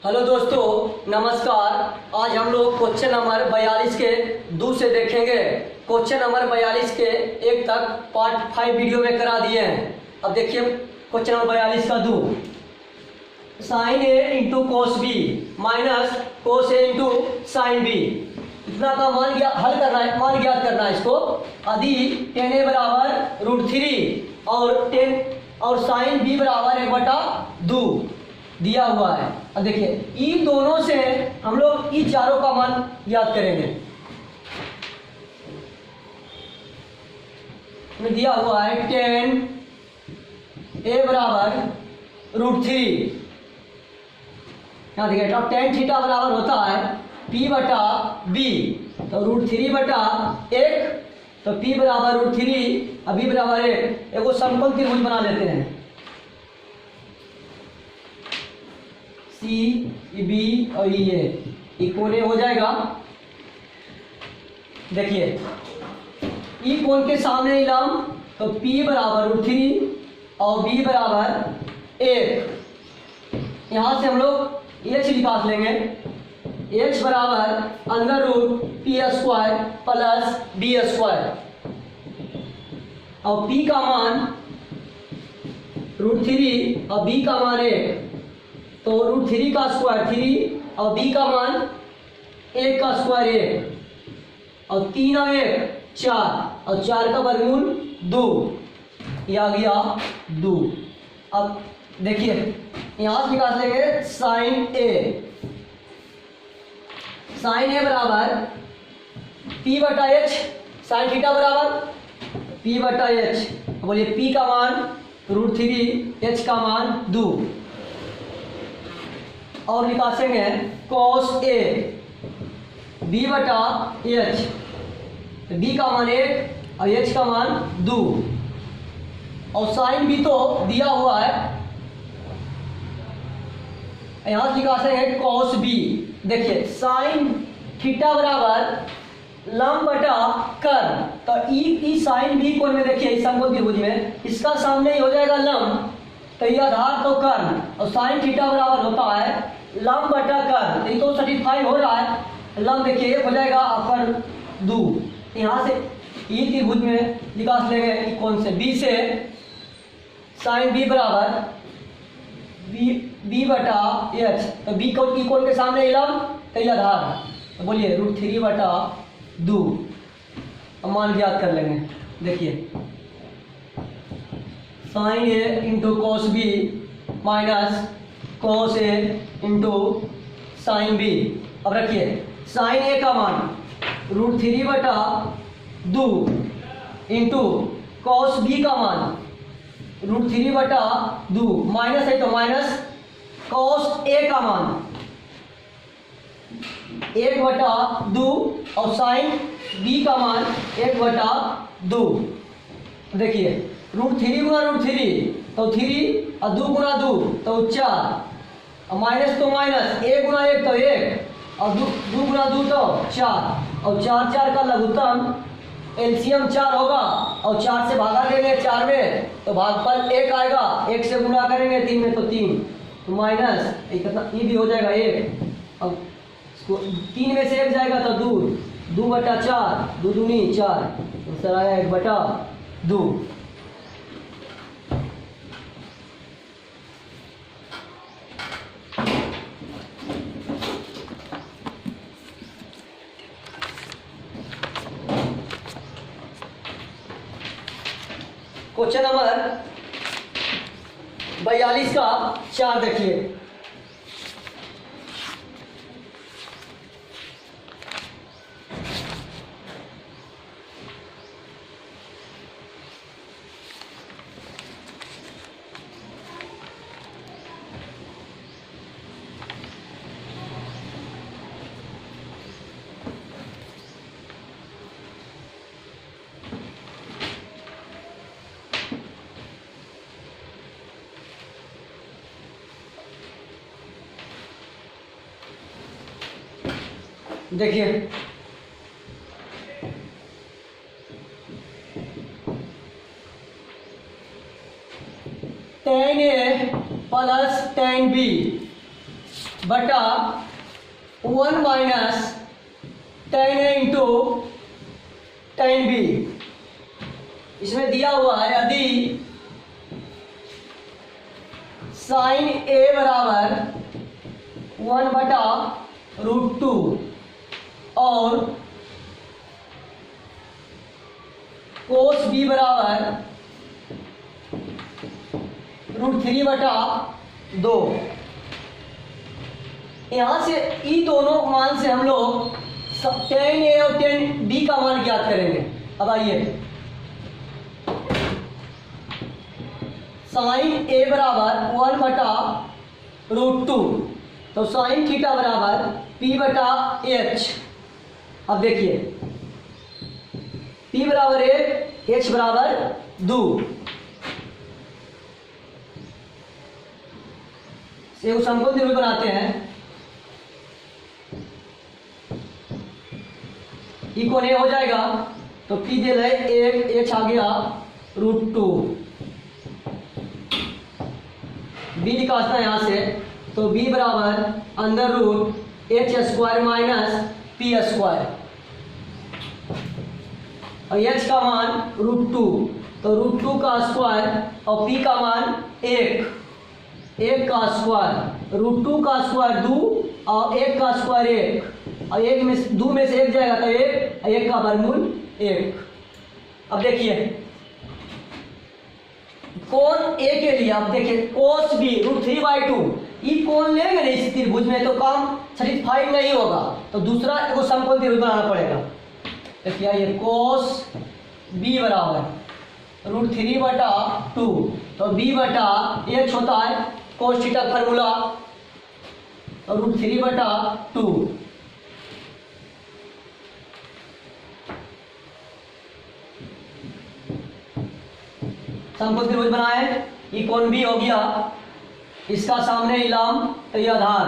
Hello दोस्तों, नमस्कार। आज हम लोग क्वेश्चन नंबर 42 के दो से देखेंगे। क्वेश्चन नंबर 42 के एक तक पार्ट 5 वीडियो में करा दिए हैं। अब देखिए क्वेश्चन नंबर 42 का दो, sine A into cos B minus cos A into sine B. इतना का मान हल करना है, मान ज्ञात करना है इसको। यदि टेन ए बराबर √3 और 10 और साइन बी बराबर 1/2 दिया हुआ है। अब देखिए इन दोनों से हम लोग इन चारों का मान ज्ञात करेंगे। दिया हुआ है 10 ए बराबर √3। यहाँ देखिए तो tan थीटा बराबर होता है P/B, तो √3/1, तो P बराबर √3 और B बराबर 1। एगो समकोण त्रिभुज बना लेते हैं, सी बी और ये कोण हो जाएगा। देखिए ई कोण के सामने लंब, तो P बराबर √3 और B बराबर 1। यहां से हम लोग H निकाल लेंगे। H बराबर √P² प्लस B², और P का मान √3 और B का मान 1, तो √3 का स्क्वायर 3 और B का मान 1 का स्क्वायर 1, और 3 और 1 4, और 4 का वर्गमूल 2, ये आ गया 2। अब देखिए यहां से निकाल लेंगे साइन ए। साइन ए बराबर P/H, साइन थीटा बराबर P/H। बोलिए P का मान √3, H का मान 2, और निकालेंगे cos A B/H। B का मान 1 और H का मान 2, और साइन भी तो दिया हुआ है। यहां से निकालेंगे cos B। देखिए साइन थीटा बराबर लंब बटा कर्ण, तो ई साइन बी कोण में देखिए इस समकोण त्रिभुज में इसका सामने ही हो जाएगा लंब, तो ये आधार तो कर्ण, और साइन थीटा बराबर होता है लंब बटा कर्ण। ये तो सर्टिफाई हो रहा है। लंब देखिए 1 हो जाएगा और कर्ण 2। यहाँ से ये त्रिभुज में निकाल लेंगे कौन से B से साइन B बराबर B/H, तो B कोण के सामने लंब, तो ये आधार, तो बोलिए √3/2। अब मान ज्ञात कर लेंगे। देखिए sine A into cos B minus cos A into sine B. अब रखिए साइन ए का मान √3/2 इंटू कोस बी का मान √3/2, माइनस है तो माइनस कोस ए का मान 1/2, और साइन बी का मान 1/2। देखिए √3 गुना √3 तो 3, और 2 गुना 2 तो 4, और माइनस तो माइनस 1 गुना 1 तो 1, और 2 गुना 2 तो 4, और 4 का लघुत्तम एलसीएम 4 होगा, और 4 से भागा देंगे 4 में तो भागफल 1 आएगा। 1 से गुणा करेंगे 3 में तो 3, तो माइनस ये भी हो जाएगा 1, और 3 में से 1 जाएगा तो 2/4, 2 दूनी 4, तो सर आया 1/2। क्वेश्चन नंबर 42 का 4 देखिए। देखिए tan A plus tan B बटा 1 minus tan A into tan B। इसमें दिया हुआ है यदि साइन A बराबर 1/√2 और कोस B बराबर √3/2। यहाँ से ई दोनों मान से हम लोग tan A और tan B का मान ज्ञात करेंगे। अब आइए, साइन A बराबर 1/√2 तो साइन थीटा बराबर P/H। अब देखिए P बराबर 1, H बराबर 2। से समकोण त्रिभुज बनाते हैं। ई कोण A हो जाएगा तो P दिल है 1, H आ गया √2। B निकालना है यहाँ से तो B बराबर √H² माइनस P² और H का मान √2 तो √2 का स्क्वायर और P का मान 1 का स्क्वायर, √2 का स्क्वायर 2 और 1 का स्क्वायर 1 और 1 में 2 में से 1 जाएगा तो 1 और 1 का वर्गमूल 1। अब देखिए कोण A के लिए आप देखिए cos B √3/2। ये कोण लेंगे नहीं इस त्रिभुज में तो काम सेटिस्फाई नहीं होगा तो दूसरा एगो समकोण त्रिभुज बनाना पड़ेगा। देखिए ये cos B बराबर √3/2 तो B/H होता है cos थीटा फार्मूला और √3/2। समकोण त्रिभुज बनाए, ये कोण B हो गया, इसका सामने इलाम तो ये आधार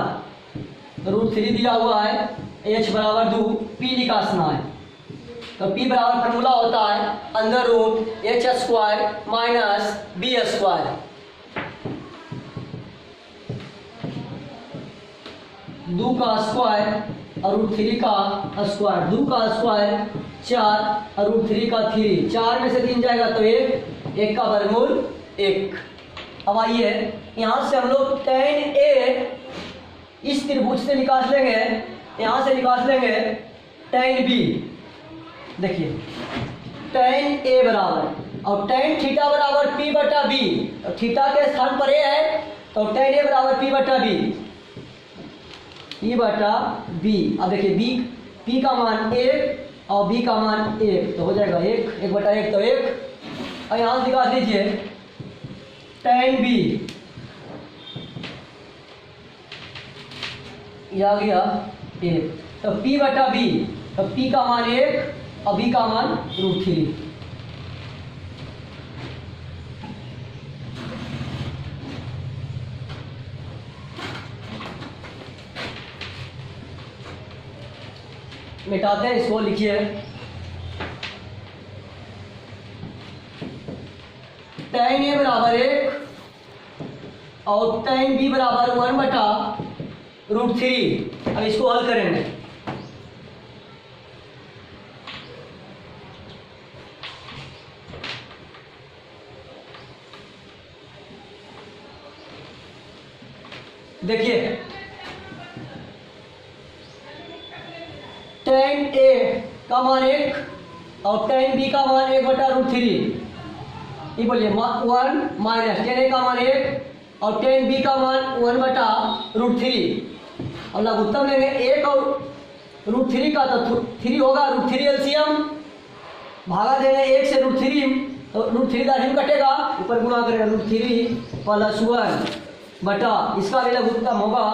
√3 दिया हुआ है, H बराबर 2, P निकालना है तो P बराबर फार्मूला होता है √H² माइनस B²। दो का स्क्वायर और √3 का स्क्वायर, 2 का स्क्वायर 4 और √3 का 3, 4 में से 3 जाएगा तो 1 का वर्गमूल 1। अब आइए यहाँ से हम लोग tan A इस त्रिभुज से निकाल लेंगे, यहाँ से निकाल लेंगे tan B। देखिए tan A बराबर और tan थीटा बराबर P/B तो थीटा के स्थान पर A है तो tan A बराबर P/B। अब देखिए P का मान 1 और B का मान 1 तो हो जाएगा 1/1 तो 1 और यहाँ से निकाल लीजिए tan B ये आ गया 1 तो P/B तो P का मान 1 और B का मान √3। मिटाते हैं इसको, लिखिए tan A बराबर 1 और tan B बराबर 1/√3। अब इसको हल करेंगे। देखिए tan A का मान 1 और tan B का मान 1/√3। ये बोलिए 1 माइनस tan A का मान 1 और tan B का मान 1/√3 और लघुत्तम लेंगे 1 और √3 का तो 3 होगा, √3 एलसीएम भागा देंगे 1 से √3 तो √3 दाहिने कटेगा, ऊपर गुणा करेंगे √3 + 1 बटा इसका भी लघुत्तम होगा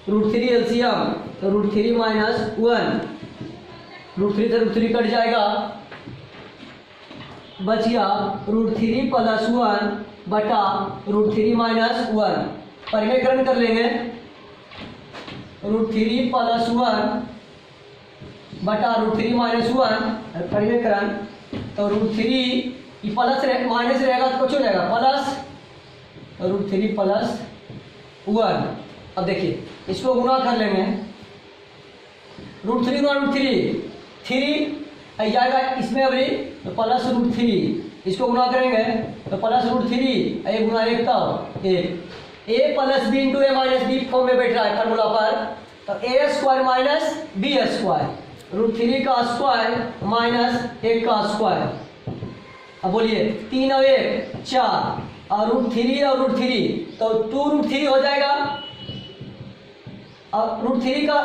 √3 एलसीएम तो √3 - 1, √3 से √3 कट जाएगा, बच गया √3 + 1 बटा √3 - 1। परिमेयकरण कर लेंगे √3 + 1 बटा √3 - 1 परिमेयकरण तो √3 प्लस माइनस रहेगा तो कुछ हो जाएगा प्लस √3 + 1 अब देखिए इसको गुना कर लेंगे, √3 गुना √3 3 जाएगा इसमें अभी तो प्लस √3, इसको गुना करेंगे तो प्लस √3 a गुना 1 तब 1 a plus b into a minus b form में बैठ रहा है फार्मूला पर, तो a square minus b square, √3 का स्क्वायर माइनस 1 का स्क्वायर। अब बोलिए 3 और 1 4 और √3 और √3 तो 2√3 हो जाएगा। अब √3 का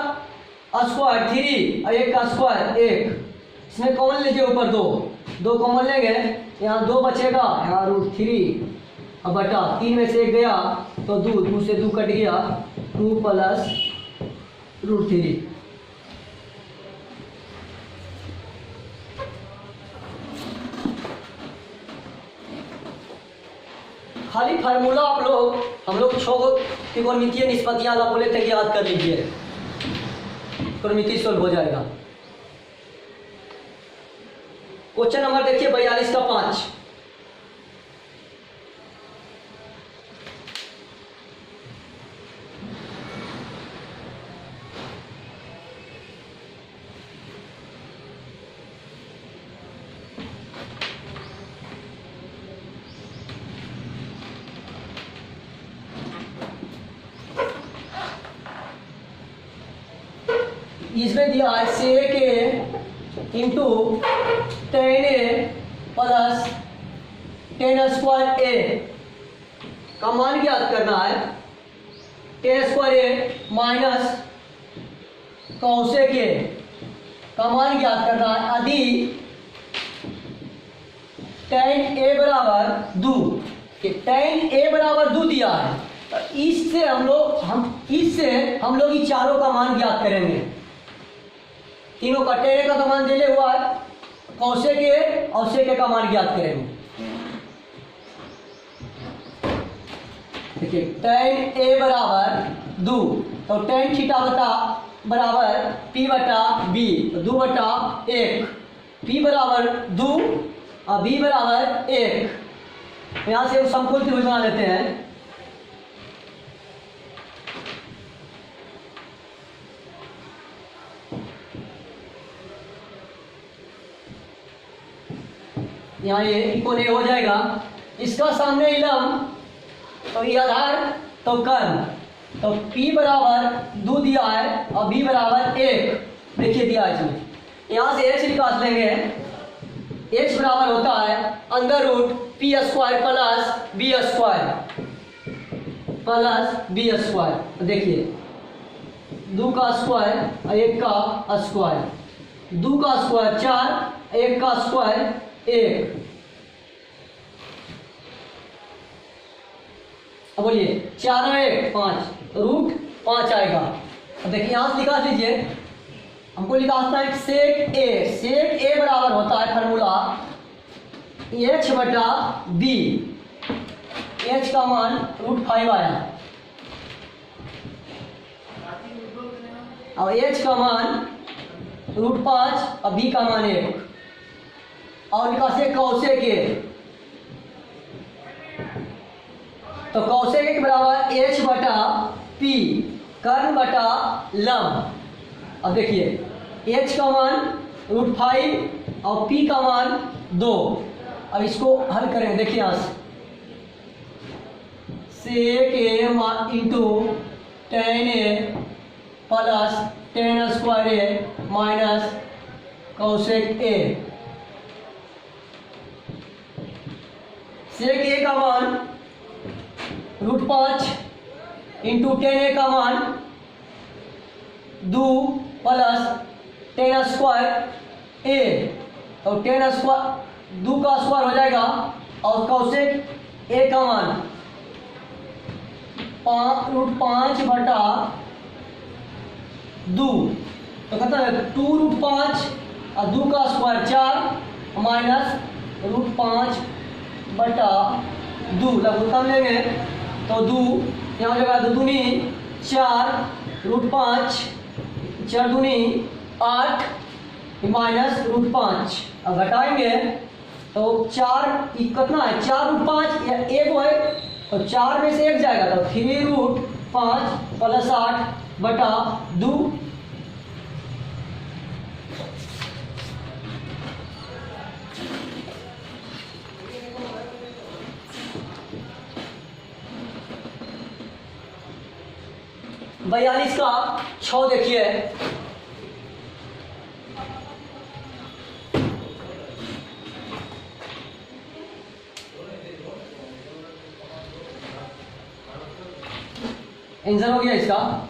स्क्वायर 3 और 1 का स्क्वायर 1, इसमें कॉमन लीजिए ऊपर 2 कॉमन लेंगे, यहाँ 2 बचेगा, यहाँ √3 अब बटा 3 में से 1 गया तो 2 से 2 कट गया, 2 प्लस √3। खाली फार्मूला हम लोग 6 त्रिकोणमितीय निष्पत्तियां अगर बोले थे याद कर लीजिए, त्रिकोणमिति सोल्व हो जाएगा। क्वेश्चन नंबर देखिए 42 का 5, इसमें दिया है सेक ए इंटू 10a प्लस 10 स्क्वायर ए का मान ज्ञात करना है, 10 स्क्वायर ए माइनस कौशेक ए का मान ज्ञात करना है, यदि 10a बराबर 2, 10a बराबर 2 दिया है तो इससे हम लोग ये चारों का मान ज्ञात करेंगे। तीनों का 10a का मान दिले हुआ है, कौशेक ए और सेक ए का मान ज्ञात करेंगे। देखिए 10a बराबर 2 तो 10 थीटा बटा बराबर p बटा b, तो 2 बटा 1, p बराबर 2 और b बराबर 1। यहाँ से समकोण त्रिभुज बना लेते हैं। यहाँ ये त्रिकोण ए हो जाएगा, इसका सामने इलम तो ये आधार तो कर्ण, तो P बराबर 2 दिया है और B बराबर 1 देखिए दिया है इसमें। यहाँ से h निकाल लेंगे, h बराबर होता है under root p square plus b square. देखिए 2 का स्क्वायर और 1 का स्क्वायर, 2 का स्क्वायर 4, 1 का स्क्वायर 1। अब बोलिए 4 और 1 5, √5 आएगा। अब देखिए यहाँ से निकाल लीजिए, हमको निकालना है सेक ए बराबर होता है फार्मूला h बटा b, h का मान √5 आया और h का मान √5 और b का मान 1 और निकासे कौशेक ए, तो कौशेक एक बराबर h बटा p कर्ण बटा लंब। अब देखिए h का मान √5 और p का मान 2। अब इसको हल करें, देखिए यहाँ से सेक ए इंटू 10a प्लस 10 स्क्वायर ए माइनस कौशेक ए। सेक ए का मान √5 इंटू 10a का मान 2 प्लस 10 स्क्वायर ए, और 10 स्क्वायर 2 का स्क्वायर हो जाएगा और कौशेक ए का मान √5 बटा 2, तो कहता है 2√5 और 2 का स्क्वायर 4 माइनस √5 बटा 2 लघुत्तम लेंगे तो 2 यहाँ जगह 2 दूनी 4 √5 4 दूनी 8 माइनस √5। अब घटाएंगे तो 4 कितना है 4 √5 या 1 है तो 4 में से 1 जाएगा तो 3 5 प्लस 8 बटा 2। बयालीस का 6 देखिए, आंसर हो गया इसका।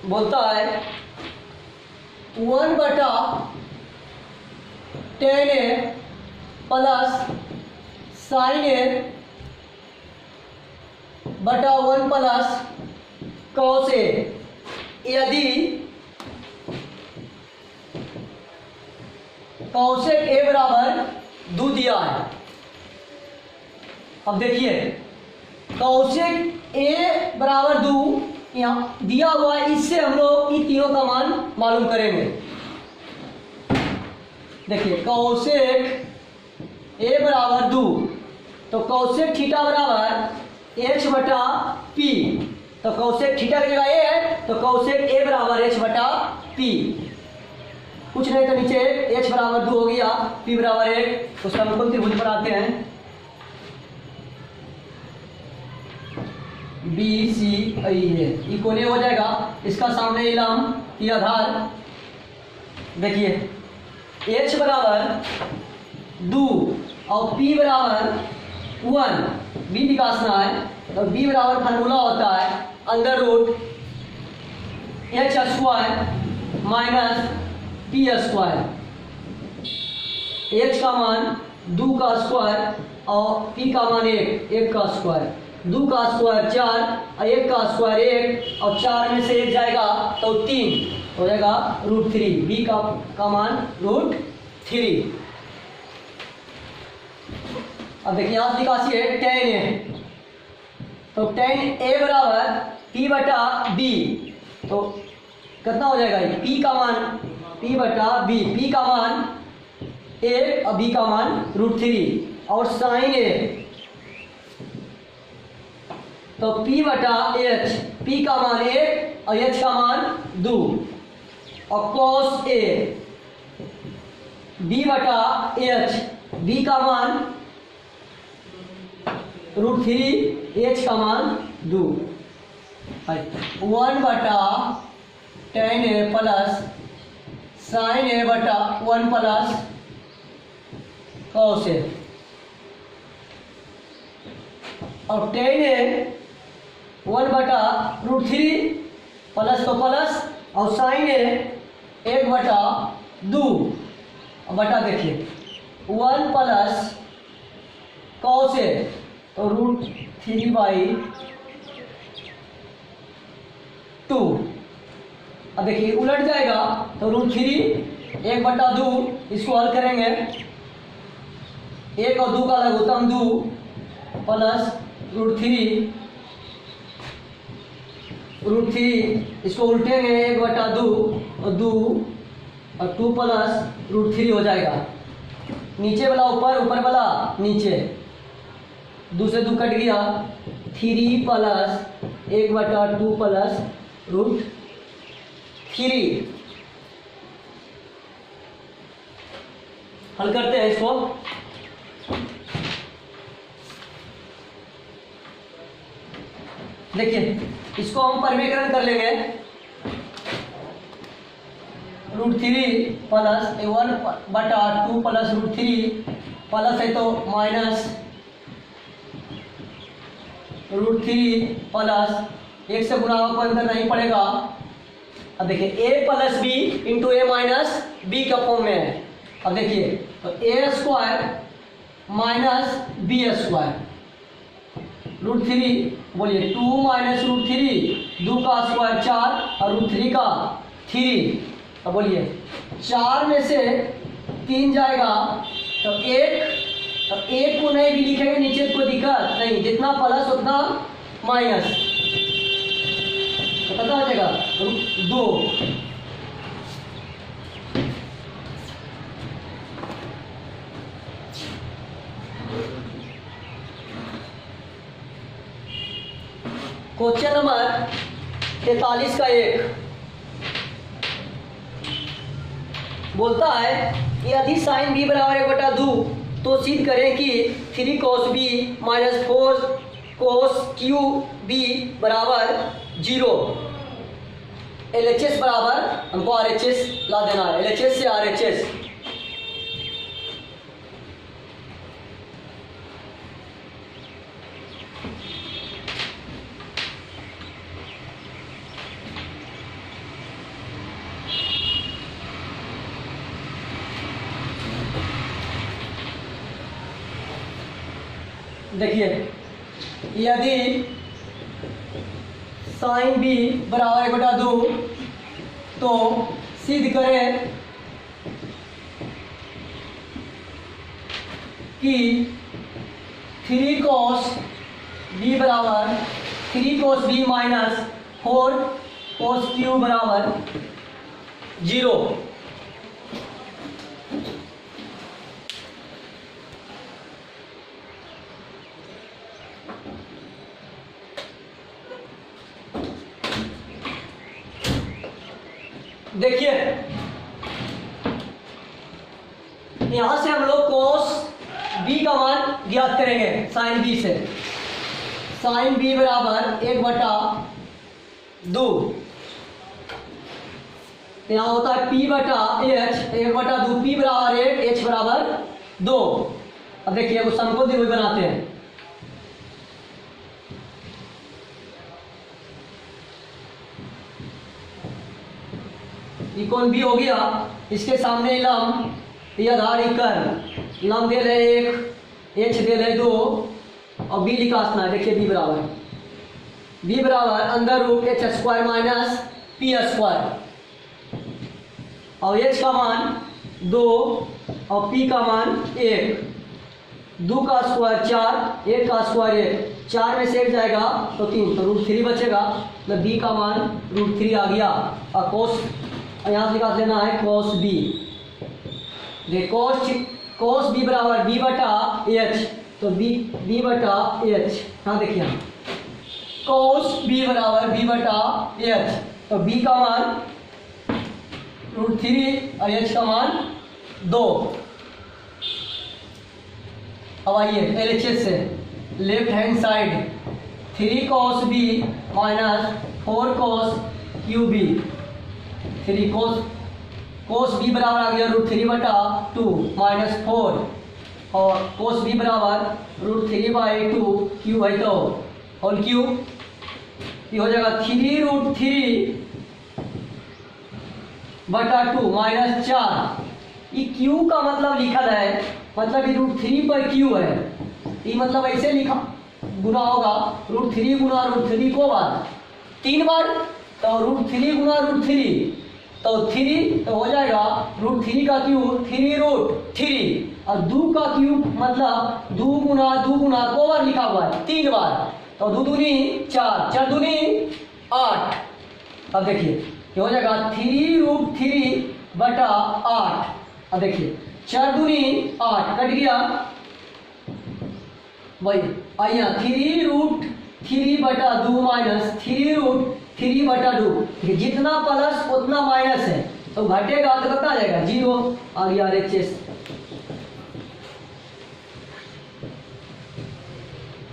बोलता है 1 बटा 10a प्लस साइन ए बटा 1 प्लस कॉस ए, यदि कॉसेक ए बराबर 2 दिया है। अब देखिए कॉसेक ए बराबर 2 यहाँ दिया हुआ है, इससे हम लोग इन तीनों का मान मालूम करेंगे। देखिए कॉसेक ए बराबर 2, तो कॉसेक थीटा बराबर एच बटा पी, तो कॉसेक थीटा की जगह ए है, तो कॉसेक ए बराबर एच बटा पी। कुछ नहीं तो नीचे एच बराबर 2 हो गया, पी बराबर 1। उसका अनुकूल त्रिभुज पर आते हैं, बी सी आई है, इक्वल हो जाएगा। इसका सामने इलाम की आधार देखिए एच बराबर 2 और P बराबर 1, B निकालना है, तो B बराबर फार्मूला होता है under root h square minus p square. H का मान 2 का स्क्वायर और P का मान 1 का स्क्वायर। 2 का स्क्वायर 4 और 1 का स्क्वायर 1, और 4 में से 1 जाएगा तो 3 हो जाएगा √3। B का मान √3। अब देखिए यहाँ निकासी है tan a, तो tan a बराबर P बटा B, तो कितना हो जाएगा P का मान P बटा B, P का मान 1 और B का मान √3, और साइन a तो P बटा H, P का मान 1 और H का मान 2, और cos a B बटा H, B का मान √3, H का मान 2। 1 बटा tan a plus sign a बटा 1 प्लस cos a, और tan a 1 बटा √3 प्लस तो प्लस, और साइन ए 1 बटा 2 बटा देखिए 1 प्लस कॉस ए, तो √3/2। अब देखिए उलट जाएगा तो √3 1 बटा 2, इसको हल करेंगे 1 और 2 का लघुत्तम 2 प्लस √3, इसको उल्टेंगे 1 बटा 2 और 2 और 2 प्लस √3 हो जाएगा। नीचे वाला ऊपर, ऊपर वाला नीचे, 2 से 2 कट गया, 3 प्लस 1 बटा 2 प्लस √3। हल करते हैं इसको। देखिए इसको हम परिमेयकरण कर लेंगे, √3 प्लस 1 बटा 2 प्लस √3, प्लस है तो माइनस √3 प्लस 1 से गुणा को अंदर नहीं पड़ेगा। अब देखिए a plus b into a minus b का फॉर्म में है। अब देखिए तो a square minus b square √3, बोलिए 2 माइनस √3, 2 का स्क्वायर 4 और √3 का 3। अब बोलिए 4 में से 3 जाएगा तो एक को नहीं भी लिखेंगे नीचे कोई दिक्कत नहीं, जितना प्लस उतना माइनस, तो पता हो जाएगा 2। क्वेश्चन नंबर 43 का 1 बोलता है कि यदि साइन बी बराबर 1/2 तो सिद्ध करें कि 3 cos b minus 4 cos q b बराबर 0। LHS बराबर हमको RHS ला देना है, LHS से RHS। देखिए यदि साइन बी बराबर 1/2 तो सिद्ध करें कि 3 cos b बराबर 3 cos b minus 4 cos q बराबर 0। देखिए यहां से हम लोग cos b का मान ज्ञात करेंगे साइन b से। साइन b बराबर 1/2, यहाँ होता है p बटा h, 1/2 p बराबर 1, h बराबर 2। अब देखिए वो समकोण द्विभुज बनाते हैं। इकोन बी हो गया, इसके सामने लंब या आधार कर्ण, लंब दे रहे 1, h दे रहे 2 और b निकालना है। देखिए b बराबर अंदर रूट h² माइनस p² और h का मान 2 और p का मान 1। 2 का स्क्वायर 4, 1 का स्क्वायर 1, 4 में से 1 जाएगा तो 3, तो √3 बचेगा, मतलब b का मान √3 आ गया। और कोस यहाँ से निकाल लेना है cos b। देखो cos b बराबर b बटा h, तो b बटा h, हाँ देखिए cos b बराबर b बटा h, तो b का मान √3 और h का मान 2। अब आइए LHS से left hand side 3 cos b minus 4 cos q b. 3 cos b बराबर आ गया √3/2 माइनस 4 और cos b बराबर √3/2 क्यू है तो और क्यू ये हो जाएगा 3√3/2 माइनस 4। ये क्यू का मतलब लिखा है, मतलब ये √3 पर क्यू है, ये मतलब ऐसे लिखा गुना होगा √3 गुना √3 को बार 3 बार, तो √3 गुना √3 तो 3, तो हो जाएगा √3 का क्यूब 3√3 और 2 का क्यूब मतलब 2 गुना को बार लिखा हुआ है 3 बार, तो 2 दूनी 4, 4 दूनी 8। अब देखिए ये हो जाएगा 3√3/8। अब देखिए 4 दूनी 8 कट गया, वही आइए 3√3/2 माइनस 3√3/2, जितना प्लस उतना माइनस है, तो घटेगा तो कितना आ जाएगा 0 आ गया RHS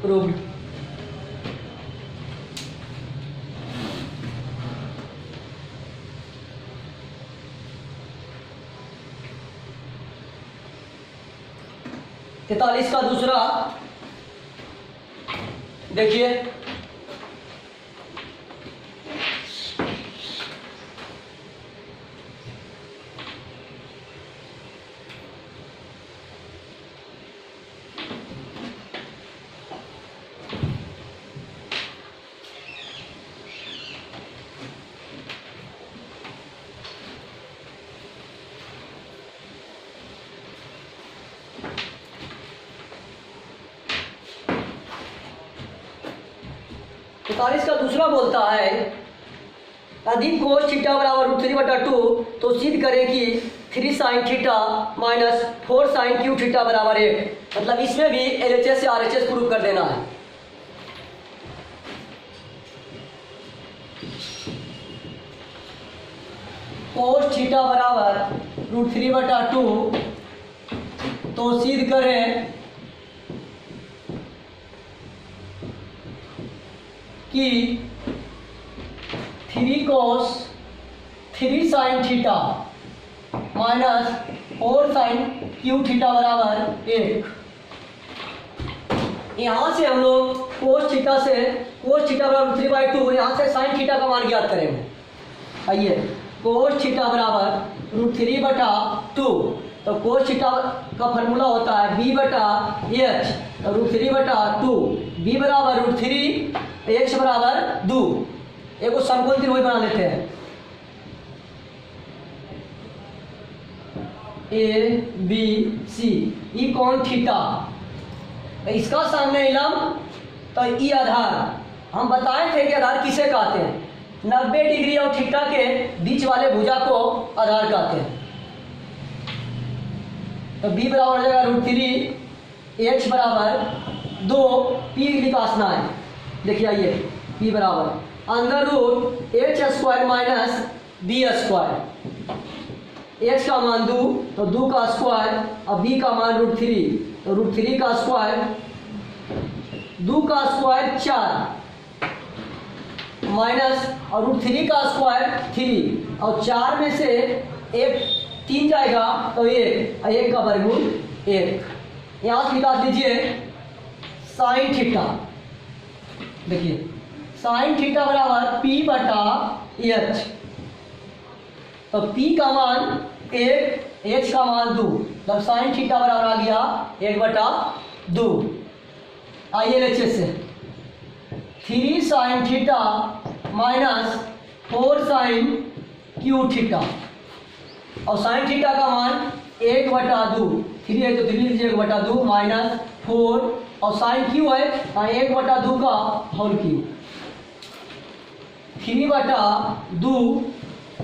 प्रूव्ड। तैतालीस का दूसरा देखिए 43 का दूसरा बोलता है अधिक कोस थीटा बराबर √3/2, तो सिद्ध करें कि 3 sin theta minus 4 sin Q theta बराबर 1। मतलब इसमें भी LHS से RHS प्रूव कर देना है। कोस थीटा बराबर √3/2, तो सिद्ध करें कि 3 cos 3 sin theta minus 4 sin Q theta बराबर 1। यहाँ से हम लोग कोस थीटा बराबर √3/2, यहाँ से sin थीटा का मान ज्ञात करेंगे। आइए, कोस थीटा बराबर √3/2, तो कोस थीटा का फॉर्मूला होता है b/h, √3/2, b बराबर √3, h बराबर 2। एक समकोण त्रिभुज बना लेते हैं, ABC, ई कोण थीटा, इसका सामने लंब, तो ई आधार। हम बताए थे कि आधार किसे कहते हैं, 90 डिग्री और थीटा के बीच वाले भुजा को आधार कहते हैं। तो b बराबर हो जाएगा √3, h बराबर 2, p निकासना है। देखिए आइए, p बराबर अंदर root h² minus b², h का मान 2, तो 2 का स्क्वायर, और b का मान √3, तो √3 का स्क्वायर, 2 का स्क्वायर 4 माइनस और √3 का स्क्वायर 3, और 4 में से 3 जाएगा तो 1, और 1 का वर्गमूल 1। यहाँ से निकाल दीजिए साइन थीटा। देखिए साइन थीटा बराबर p/h, तो p का मान 1, h का मान 2, तब साइन थीटा बराबर आ गया 1/2। आइए लेक्चर से 3 sin theta minus 4 sin Q theta, और साइन थीटा का मान 1/2, 3 है तो 3 लीजिए 1/2 माइनस 4, और साइन क्यू है 1/2 का होल क्यू, 3/2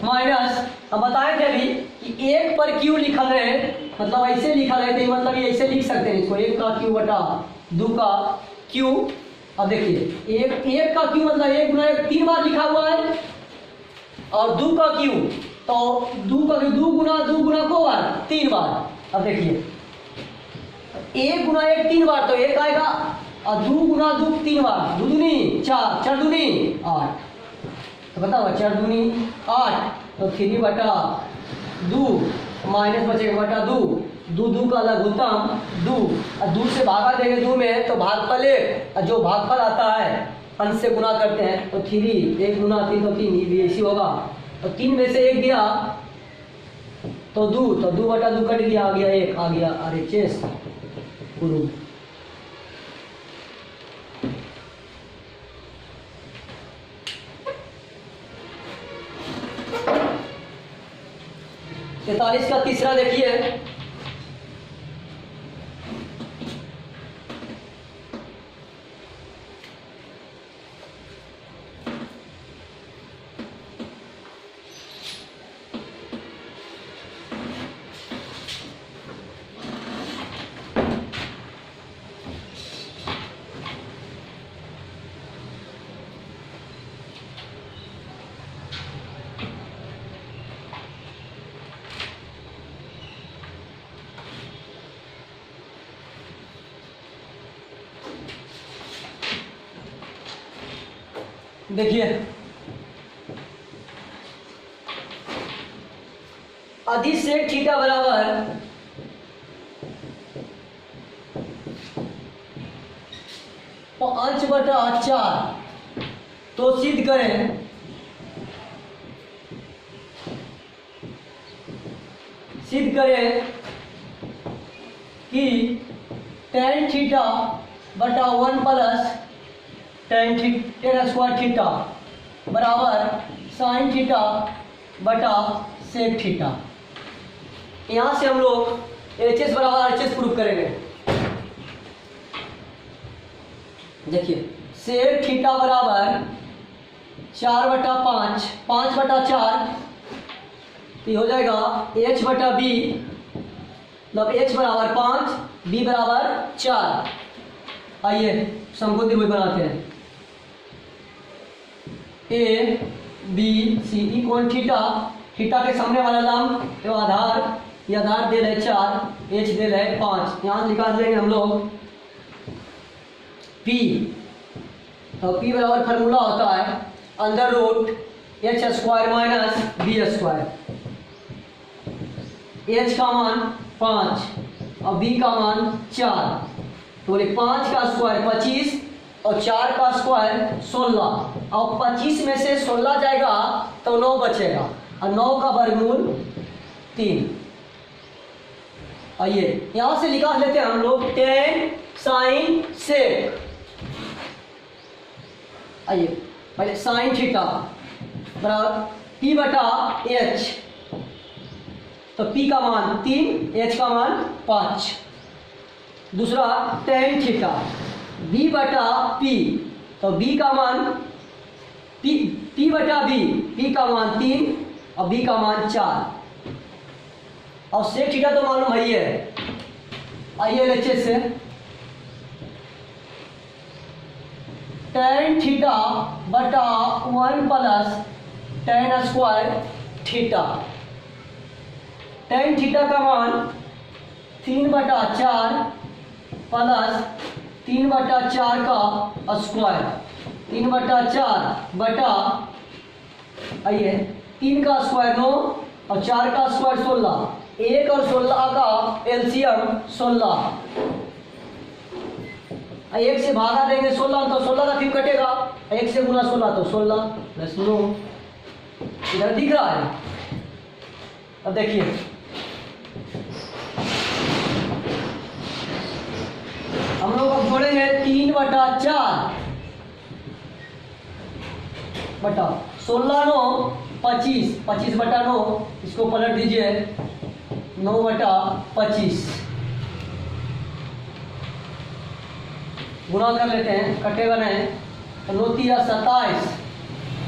माइनस। अब बताए थे अभी कि 1 पर क्यू लिखल रहे, मतलब ऐसे लिखल है, तो मतलब ये ऐसे लिख सकते हैं इसको, 1 का क्यू/2 का क्यू। अब देखिए 1 का क्यू मतलब 1 गुना 1 3 बार लिखा हुआ है, और 2 का क्यू, तो 2 का क्यू 2 गुना को बार 3 बार। अब देखिए 1 गुना 1 3 बार, तो 1 आएगा, और 2 गुना 2 3 बार, 2 दूनी 4, 4 दूनी 8, तो बताओ 4 दूनी 8, तो 3/2 माइनस बचेगा 2, 2 का लघुत्तम 2, और 2 से भागा देंगे 2 में तो भागफल 1, और जो भागफल आता है अंश से गुना करते हैं, तो 3, 1 गुना 3 तो 3, ये ऐसी होगा, तो 3 में से 1 गया तो 2, तो 2/2 कट गया, आ गया 1, आ गया RHS गुरु। तैंतालीस का तीसरा देखिए, देखिए अधिसेक थीटा बराबर 5/4, तो सिद्ध करें कि tan थीटा बटा 1 प्लस tan स्क्वायर थीटा बराबर साइन थीटा बटा सेक थीटा। यहाँ से हम लोग एच बराबर RHS प्रूफ करेंगे। देखिए सेक थीटा बराबर 4/5, 5/4, तो हो जाएगा h बटा b, मतलब h बराबर 5, b बराबर 4। आइए समकोण त्रिभुज बनाते हैं। A B C equal theta, theta के सामने वाला लंब तो आधार, ये आधार दे रहे 4, h दे रहे 5, यहाँ से निकाल लेंगे हम लोग p। तो p बराबर फार्मूला होता है under root h² minus b²। h का मान 5 और b का मान 4, तो बोले 5 का स्क्वायर 25 और 4 का स्क्वायर 16, और 25 में से 16 जाएगा तो 9 बचेगा, और 9 का वर्गमूल 3। आइए यहां से निकाल लेते हैं हम लोग tan sin sec। आइए पहले sin थीटा बराबर p बटा h, तो p का मान 3, h का मान 5। दूसरा tan थीटा b बटा p, तो b का मान p बटा b, p का मान 3 और b का मान 4, और sec थीटा तो मालूम है ही है। आइए लेते से tan थीटा बटा 1 plus tan square theta. tan theta का मान 3/4 प्लस 3/4 का स्क्वायर, 3/4 बटा, आइए 3 का स्क्वायर 9 और 4 का स्क्वायर 16, 1 और 16 का एलसीएम 16, 1 से भागा देंगे 16 तो 16 का क्यों कटेगा, 1 से गुना 16 तो 16 प्लस 9, इधर दिख रहा है। अब देखिए हम लोग अब जोड़ेंगे 3/4 बटा 16 9 25, 25/9, इसको पलट दीजिए 9/25, गुणा कर लेते हैं, कटेगा नहीं, तो 9 3 27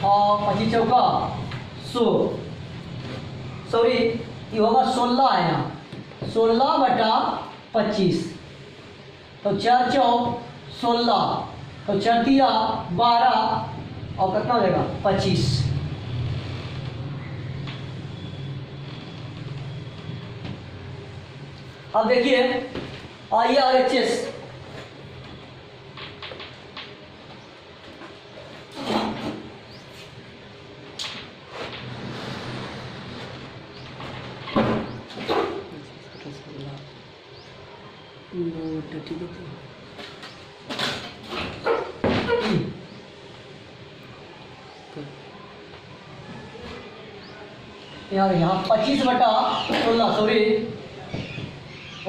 और 25 चौका 100, सॉरी ये होगा 16 है यहाँ, 16/25, तो 4 चौक 16, तो 4 तिया 12 और कितना हो जाएगा 25। अब देखिए आइए RHS, यार यहाँ 25/16, सॉरी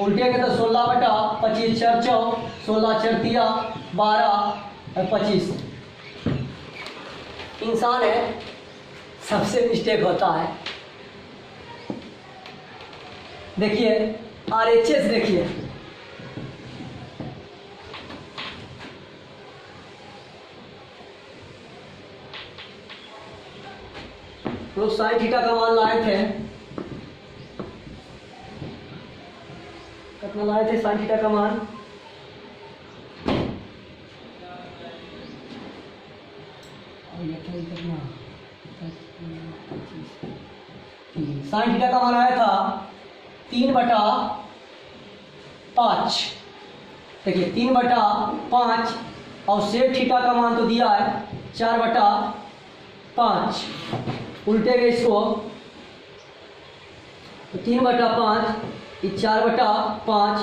उल्टे के तो 16/25, 4 चौक 16, 4 तिया 12 और 25। इंसान है, सबसे मिस्टेक होता है। देखिए RHS देखिए, लोग साइन थीटा का मान लाए थे, कितना लाए थे साइन थीटा का मान, साइन थीटा का मान आया था 3/5। देखिए 3/5 और सेक थीटा का मान तो दिया है 4/5, उल्टेंगे इसको तो 3/5, 4/5,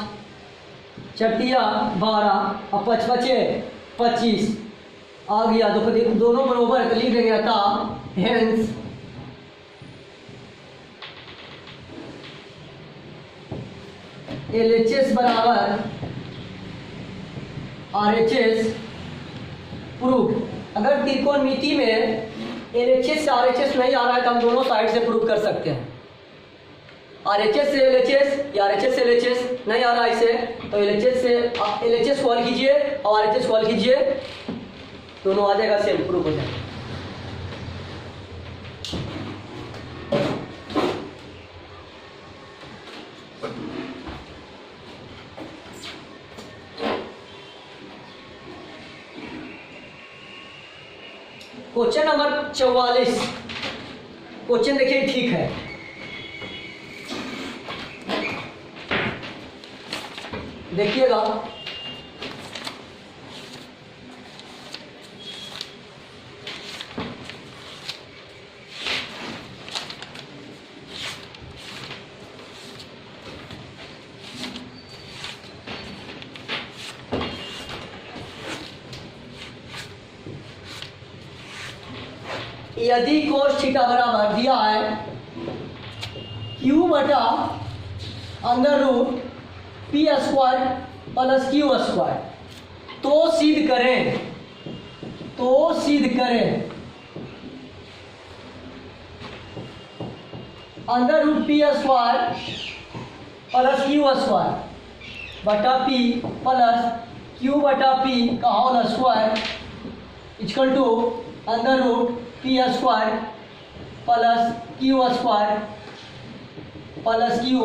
4 तिया 12 और 5 बचे 25 आ गया, दोनों बराबर लिख देंगे था, हेंस LHS बराबर RHS प्रूव। अगर त्रिकोणमिति में LHS से RHS नहीं आ रहा है तो हम दोनों साइड से प्रूव कर सकते हैं, RHS से LHS या RHS से LHS नहीं आ रहा है इसे, तो LHS से LHS को हल कीजिए और RHS को हल कीजिए, दोनों आ जाएगा सेम, प्रूफ हो जाएगा। क्वेश्चन नंबर 44, क्वेश्चन देखिए ठीक है। देखिएगा, यदि कोस थीटा बराबर दिया है क्यू बटा under root p square plus q square, तो सिद्ध करें, under root p square plus q square बटा पी प्लस क्यू बटा पी का whole square equal to under root p square plus q square plus q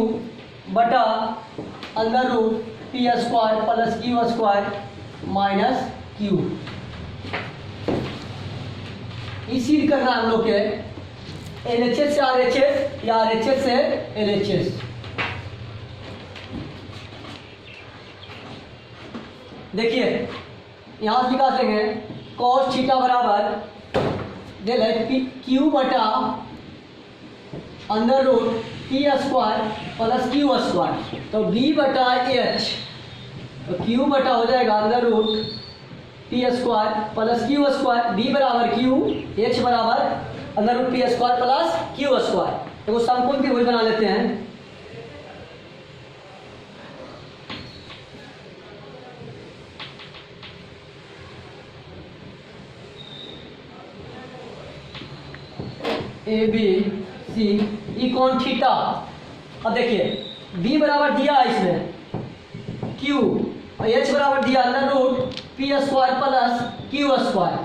बटा under root p square plus q square minus q. इसी करना हम लोग के LHS से RHS या RHS से LHS। देखिए यहाँ से निकाल लेंगे cos थीटा बराबर डेल है क्यू बटा under root p square plus q square, तो बी बटा एच, तो क्यू बटा हो जाएगा under root p square plus q square, b बराबर क्यू, एच बराबर under root p square plus q square. देखो समकोण त्रिभुज बना लेते हैं। ए बी सी, ई कोण थीटा। अब देखिए बी बराबर दिया है इसमें क्यू और एच बराबर दिया under root p square plus q square,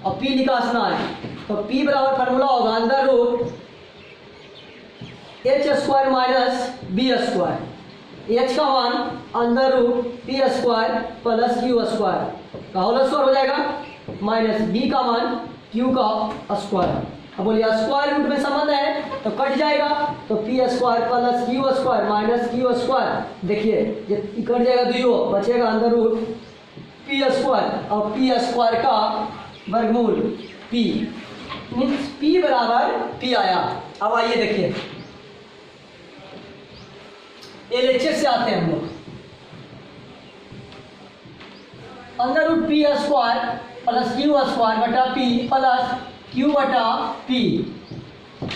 और पी निकालना है, तो पी बराबर फार्मूला होगा under root h square minus b square, h का मान under root p square plus q square का होल स्क्वायर हो जाएगा माइनस बी का मान क्यू का स्क्वायर। अब बोलिए स्क्वायर रूट में संबंध है तो कट जाएगा, तो P square plus q square minus Q square, देखिए ये कट जाएगा, दुइयो बचेगा अंडर रूट पी स्क्वायर और पी स्क्वायर का वर्गमूल पी, मीन्स पी बराबर पी आया। अब आइए देखिए LHS से आते हैं हम लोग, under root p square plus q square बटा पी प्लस क्यू बटा पी।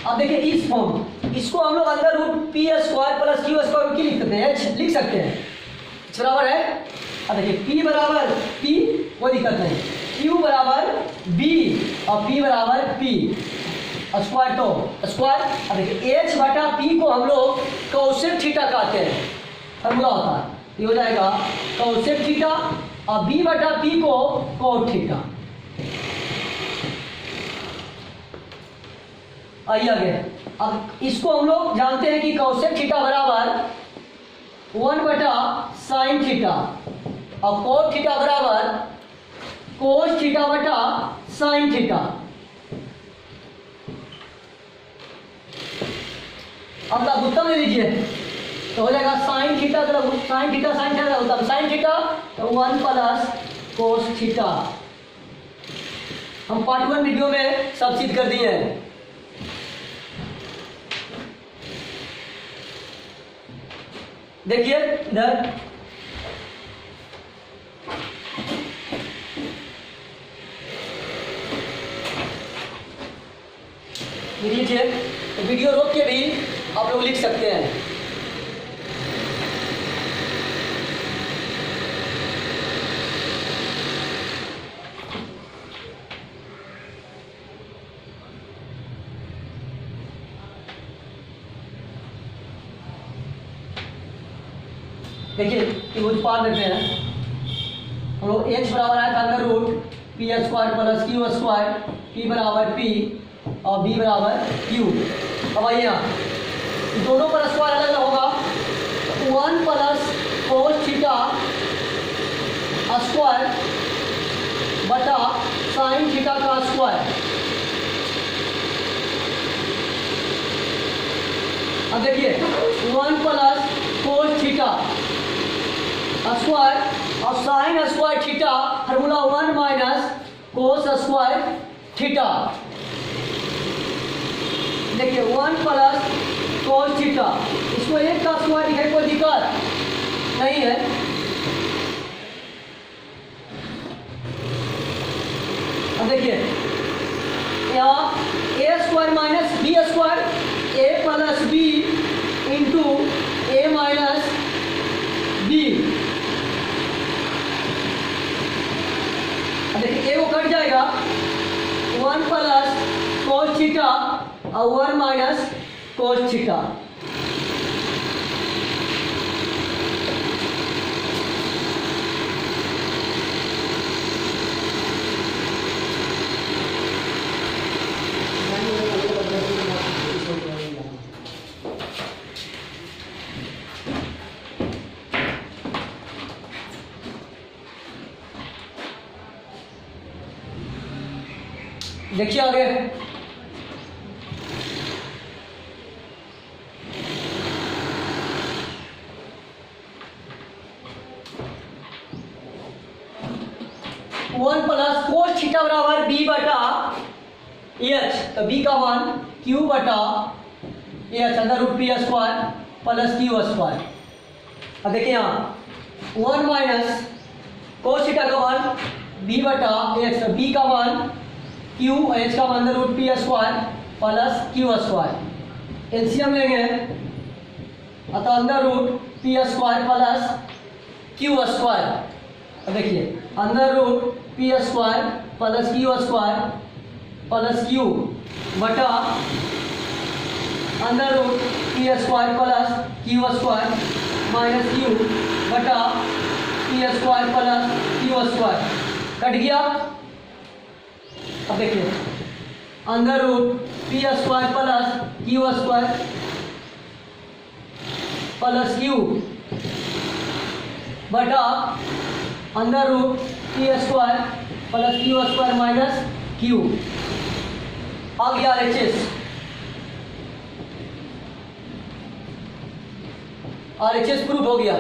अब देखिए इस फॉर्म, इसको हम लोग अंदर root p square plus q square की लिख सकते हैं, लिख सकते हैं बराबर है। अब देखिए पी बराबर पी, कोई दिक्कत नहीं, क्यू बराबर बी और पी बराबर पी स्क्वायर, तो स्क्वायर। अब देखिए एच बटा पी को हम लोग कोसेक थीटा कहते हैं, फॉर्मूला होता है, ये हो जाएगा कोसेक थीटा, और बी बटा पी को कोट थीटा। आइए आगे, अब इसको हम लोग जानते हैं कि कोसेक थीटा बराबर 1 बटा साइन थीटा और कोट थीटा बराबर कोस थीटा बटा साइन थीटा। अब आप उत्तम ले लीजिए तो हो जाएगा sine theta, sine theta sine theta होता है साइन थीटा, तो 1 प्लस कोस थीटा। हम पार्ट 1 वीडियो में सब सिद्ध कर दिए हैं। देखिए इधर लीजिए, तो वीडियो रोक के भी आप लोग लिख सकते हैं। देखिए त्रिभुज पार देते हैं हम लोग, एच बराबर आया था under root p square plus q square, p बराबर पी और बी बराबर क्यू। अब आइए यहाँ दोनों पर स्क्वायर अलग अलग होगा। 1 प्लस कोस थीटा स्क्वायर बटा साइन थीटा का स्क्वायर। अब देखिए 1 प्लस कोस थीटा स्क्वायर और sine square theta, formula 1 minus cos square theta. देखिए 1 प्लस कोस थीटा, इसको एक का स्क्वायर लिखे, कोई दिक्कत नहीं है। अब देखिए यहाँ ए square minus b square, A plus b into a minus B. देखिए ए वो कट जाएगा, 1 प्लस कोस थीटा और 1 माइनस कोस थीटा। देखिए आगे 1 प्लस कोस थीटा बराबर बी बटा एच, तो बी का मान क्यू बटा एच अंदर root p square plus q square. अब देखिए यहाँ 1 माइनस कोस थीटा का मान बी बटा एच, तो बी का मान क्यू, एच का मान अंदर root p square plus q square. LCM लेंगे अतः अंदर root p square plus q square. अब देखिए अंदर root p square plus q square plus q बटा अंदर root p square plus q square minus q बटा p square plus q square. Cut गया। अब देखिए अंदर root p square plus q square plus q बटा अंदर root p square plus q square minus Q. आ गया RHS प्रूफ हो गया।